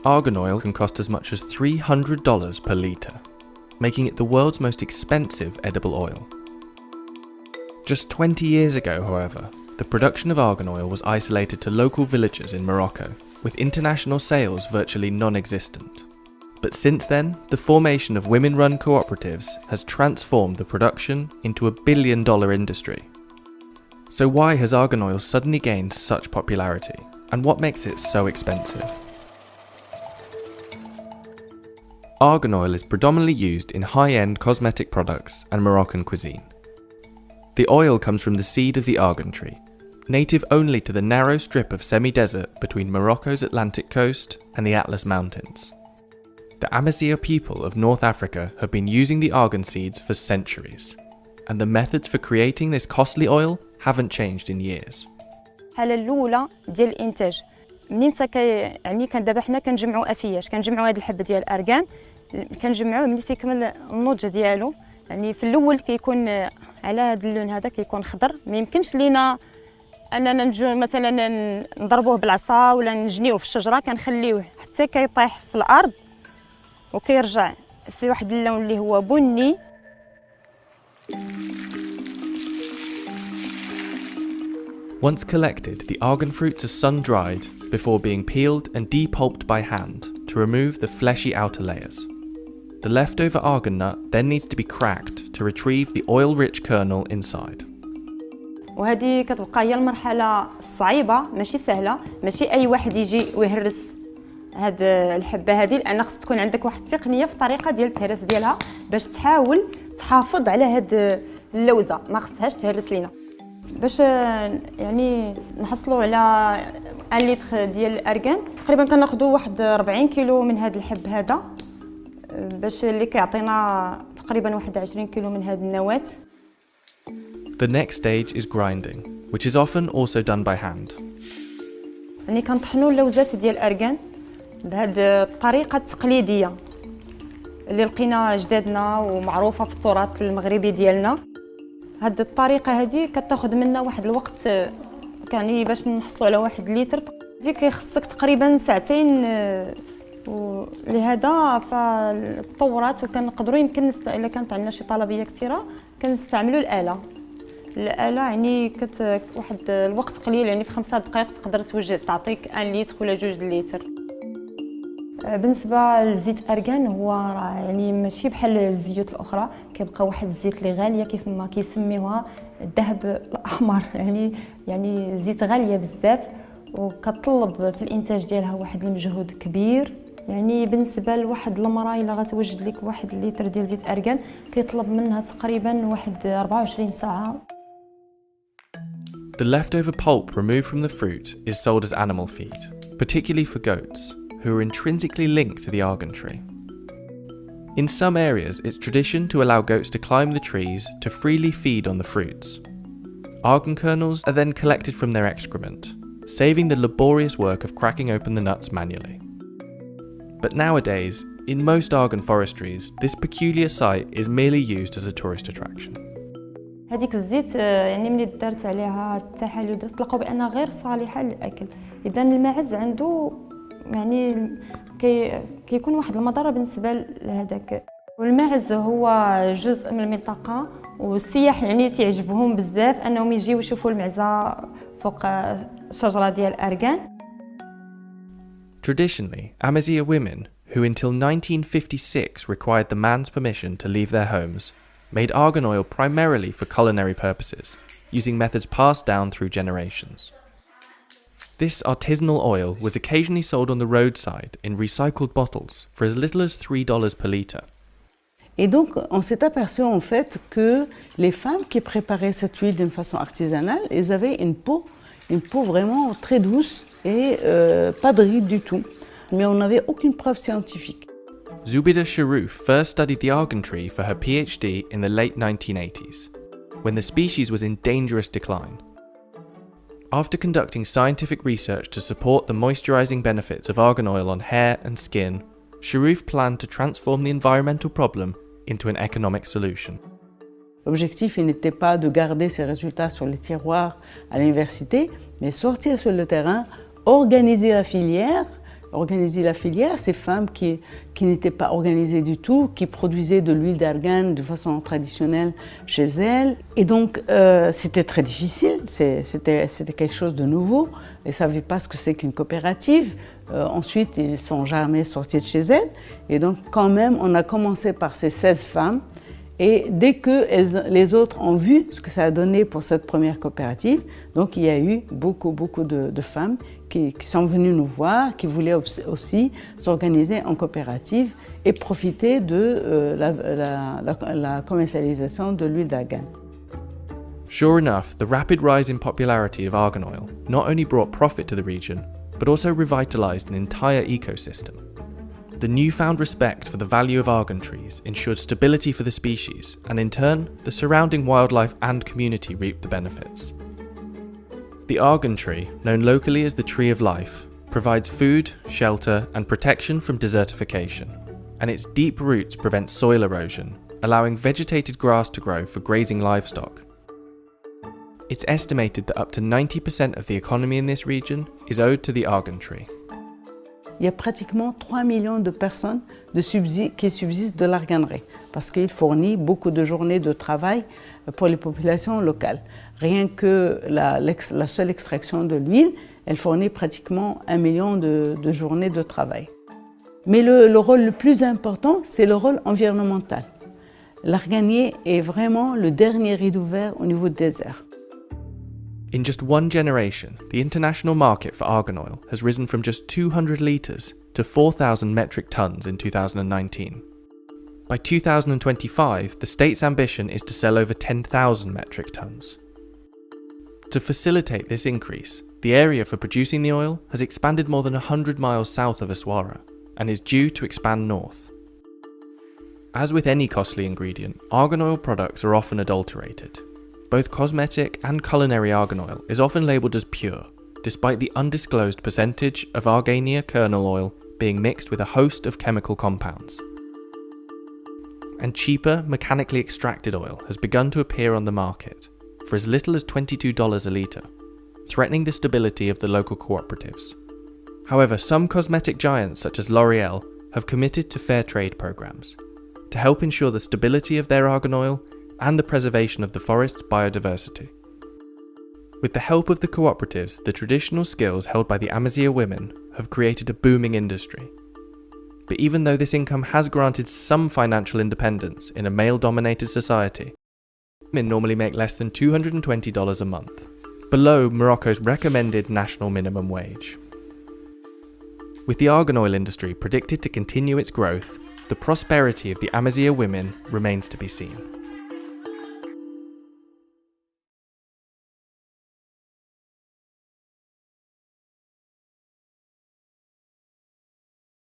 Argan oil can cost as much as $300 per litre, making it the world's most expensive edible oil. Just 20 years ago, however, the production of argan oil was isolated to local villages in Morocco, with international sales virtually non-existent. But since then, the formation of women-run cooperatives has transformed the production into a billion-dollar industry. So why has argan oil suddenly gained such popularity, and what makes it so expensive? Argan oil is predominantly used in high-end cosmetic products and Moroccan cuisine. The oil comes from the seed of the argan tree, native only to the narrow strip of semi-desert between Morocco's Atlantic coast and the Atlas Mountains. The Amazigh people of North Africa have been using the argan seeds for centuries, and the methods for creating this costly oil haven't changed in years. الحالة الأولى ديال الإنتاج منين يعني كان دابا حنا كنجمعوا أفياش كنجمعوا هاد الحب ديال الأرغان كنجمعوه ملي تيكمل النضج ديالو يعني في الأول كيكون على هاد اللون هذا كيكون خضر ما يمكنش لينا أننا نجو مثلا نضربوه بالعصا ولا نجنيوه في الشجرة كنخليوه حتى كيطيح في الأرض وكيرجع في واحد اللون اللي هو بني. Once collected, the argan fruits are sun-dried before being peeled and depulped by hand to remove the fleshy outer layers. The leftover argan nut then needs to be cracked to retrieve the oil-rich kernel inside. وهذه كتبقى هي المرحلة الصعيبة ماشي سهلة ماشي أي واحد يجي ويهرس هاد الحبة هذه لأن خص تكون عندك واحد التقنية في الطريقة ديال التهريس ديالها باش تحاول تحافظ على هاد اللوزة ما خصهاش تهرس لينا باش يعني نحصلوا على 1 لتر ديال الأرغان تقريبا كناخذوا واحد 40 كيلو من هاد الحب هذا باش اللي كيعطينا تقريبا واحد 20 كيلو من هاد النواة. The next stage is grinding, which is often also done by hand. يعني كنطحنوا اللوزات ديال الأرغان بهاد الطريقة التقليدية اللي لقينا جدادنا ومعروفة في التراث المغربي ديالنا. هاد الطريقة هذه كتاخذ منا واحد الوقت يعني باش نحصلوا على 1 لتر دي كيخصك تقريبا ساعتين ولهذا فالتطورات وكنقدروا يمكن الا كانت عندنا شي طلبيه كثيره كنستعملوا الآلة يعني واحد الوقت قليل يعني في 5 دقائق تقدر توجد تعطيك 1 لتر ولا 2 لتر. بالنسبه لزيت أرغان هو يعني ماشي بحال الزيوت الاخرى كيبقى واحد الزيت اللي غاليه كيف ما كيسميوها الذهب الاحمر يعني زيت غاليه بزاف وكتطلب في الانتاج ديالها واحد المجهود كبير. يعني بالنسبه لواحد المراه الا غتوجد لك 1 لتر ديال زيت أرغان كيطلب منها تقريبا واحد 24 ساعه. The leftover pulp removed from the fruit is sold as animal feed, particularly for goats, who are intrinsically linked to the argan tree. In some areas, it's tradition to allow goats to climb the trees to freely feed on the fruits. Argan kernels are then collected from their excrement, saving the laborious work of cracking open the nuts manually. But nowadays, in most argan forestries, this peculiar site is merely used as a tourist attraction. هذيك الزيت يعني ملي دارت عليها التحاليل تلقاو بانها غير صالحه للاكل. اذا الماعز عنده يعني كيكون واحد المضره بالنسبه لهذاك. والماعز هو جزء من المنطقه والسياح يعني تعجبهم بزاف انهم يجيو يشوفوا المعزه فوق الشجره ديال الأرغان. Traditionally, Amazigh women, who until 1956 required the man's permission to leave their homes, made argan oil primarily for culinary purposes, using methods passed down through generations. This artisanal oil was occasionally sold on the roadside in recycled bottles for as little as $3 per litre. Et donc, on s'est aperçu en fait que les femmes qui préparaient cette huile d'une façon artisanale, elles avaient une peau vraiment très douce et pas de rides du tout. Mais on n'avait aucune preuve scientifique. Zubida Sharouf first studied the argan tree for her PhD in the late 1980s, when the species was in dangerous decline. After conducting scientific research to support the moisturizing benefits of argan oil on hair and skin, Sharouf planned to transform the environmental problem into an economic solution. L'objectif n'était pas de garder ces résultats sur les tiroirs à l'université, mais sortir sur le terrain, organiser la filière, organiser la filière, ces femmes qui n'étaient pas organisées du tout, qui produisaient de l'huile d'argan de façon traditionnelle chez elles. Et donc, c'était très difficile, c'était quelque chose de nouveau. Elles ne savaient pas ce que c'est qu'une coopérative. Ensuite, ils ne sont jamais sortis de chez elles. Et donc, quand même, on a commencé par ces 16 femmes. Et dès que les autres ont vu ce que ça a donné pour cette première coopérative, donc il y a eu beaucoup de femmes qui sont venues nous voir, qui voulaient aussi s'organiser en coopérative et profiter de la commercialisation de l'huile d'argan. Sure enough, the rapid rise in popularity of argan oil not only brought profit to the region, but also revitalised an entire ecosystem. The newfound respect for the value of argan trees ensured stability for the species, and in turn, the surrounding wildlife and community reaped the benefits. The argan tree, known locally as the tree of life, provides food, shelter, and protection from desertification, and its deep roots prevent soil erosion, allowing vegetated grass to grow for grazing livestock. It's estimated that up to 90% of the economy in this region is owed to the argan tree. Il y a pratiquement 3 millions de personnes qui subsistent de l'arganerie parce qu'il fournit beaucoup de journées de travail pour les populations locales. Rien que la seule extraction de l'huile, elle fournit pratiquement 1 million de journées de travail. Mais le rôle le plus important, c'est le rôle environnemental. L'arganier est vraiment le dernier rideau vert au niveau du désert. In just one generation, the international market for argan oil has risen from just 200 litres to 4,000 metric tonnes in 2019. By 2025, the state's ambition is to sell over 10,000 metric tonnes. To facilitate this increase, the area for producing the oil has expanded more than 100 miles south of Aswara and is due to expand north. As with any costly ingredient, argan oil products are often adulterated. Both cosmetic and culinary argan oil is often labelled as pure, despite the undisclosed percentage of Argania kernel oil being mixed with a host of chemical compounds. And cheaper, mechanically extracted oil has begun to appear on the market, for as little as $22 a litre, threatening the stability of the local cooperatives. However, some cosmetic giants such as L'Oréal have committed to fair trade programmes to help ensure the stability of their argan oil and the preservation of the forest's biodiversity. With the help of the cooperatives, the traditional skills held by the Amazigh women have created a booming industry. But even though this income has granted some financial independence in a male-dominated society, women normally make less than $220 a month, below Morocco's recommended national minimum wage. With the argan oil industry predicted to continue its growth, the prosperity of the Amazigh women remains to be seen.